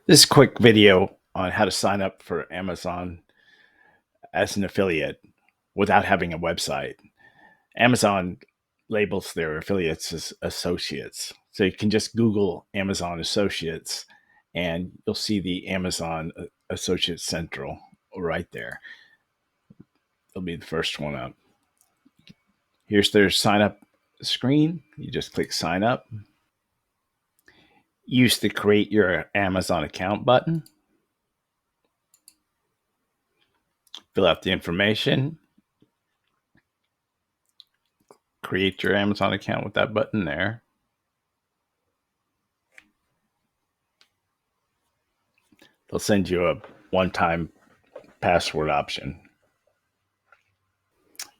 This quick video on how to sign up for Amazon as an affiliate without having a website. Amazon labels their affiliates as associates. So you can just Google Amazon Associates and you'll see the Amazon Associates Central right there. It'll be the first one up. Here's their sign up screen. You just click sign up. Use the create your Amazon account button. Fill out the information. Create your Amazon account with that button there. They'll send you a one-time password option.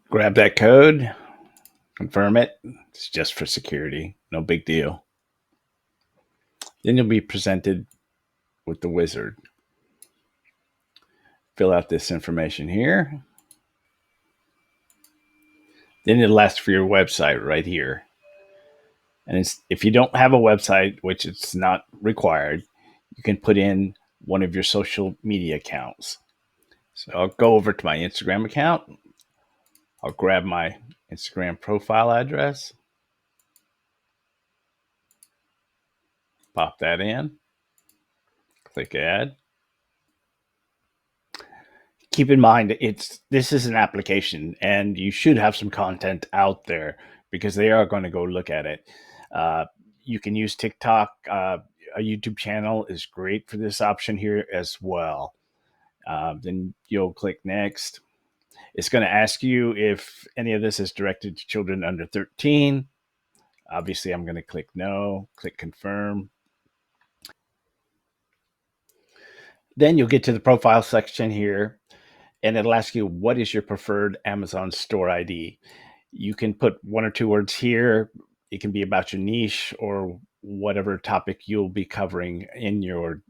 Grab that code, confirm it. It's just for security, no big deal. Then you'll be presented with the wizard. Fill out this information here. Then it'll ask for your website right here. And if you don't have a website, which it's not required, you can put in one of your social media accounts. So I'll go over to my Instagram account. I'll grab my Instagram profile address, pop that in, click add. Keep in mind this is an application and you should have some content out there because they are going to go look at it. You can use TikTok. A YouTube channel is great for this option here as well. Then you'll click next. It's going to ask you if any of this is directed to children under 13. Obviously, I'm going to click no, click confirm. Then you'll get to the profile section here, and it'll ask you what is your preferred Amazon store ID. You can put one or two words here. It can be about your niche or whatever topic you'll be covering in your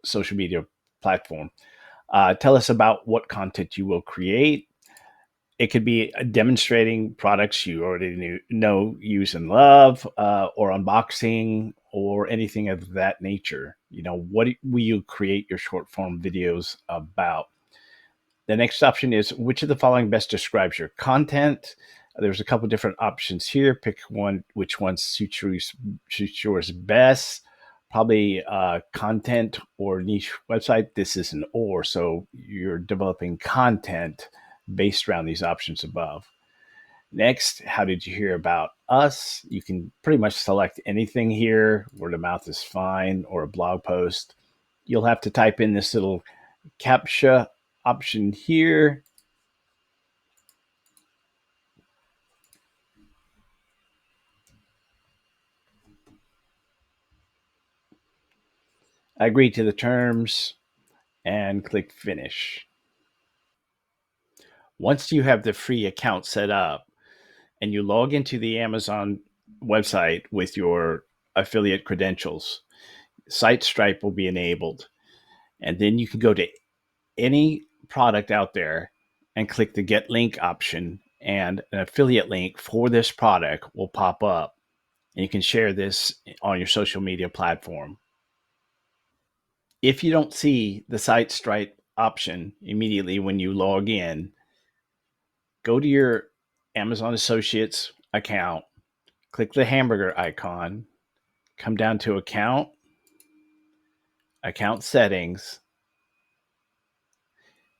social media platform. Tell us about what content you will create. It could be demonstrating products you already know, use, and love, or unboxing, or anything of that nature. You know, what will you create your short form videos about? The next option is which of the following best describes your content. There's a couple different options here. Pick one, which one suits yours best. Probably content or niche website. This is an or, so you're developing content based around these options above. Next, how did you hear about us? You can pretty much select anything here. Word of mouth is fine, or a blog post. You'll have to type in this little CAPTCHA option here. Agree to the terms and click finish. Once you have the free account set up and you log into the Amazon website with your affiliate credentials, Site Stripe will be enabled. And then you can go to any product out there and click the get link option, and an affiliate link for this product will pop up. And you can share this on your social media platform. If you don't see the Site Stripe option immediately when you log in, go to your Amazon Associates account, click the hamburger icon, come down to account settings,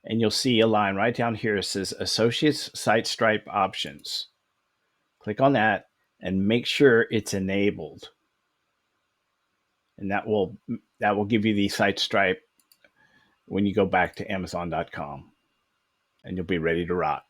and you'll see a line right down here that says Associates Site Stripe Options. Click on that and make sure it's enabled. And that will give you the Site Stripe when you go back to Amazon.com, and you'll be ready to rock.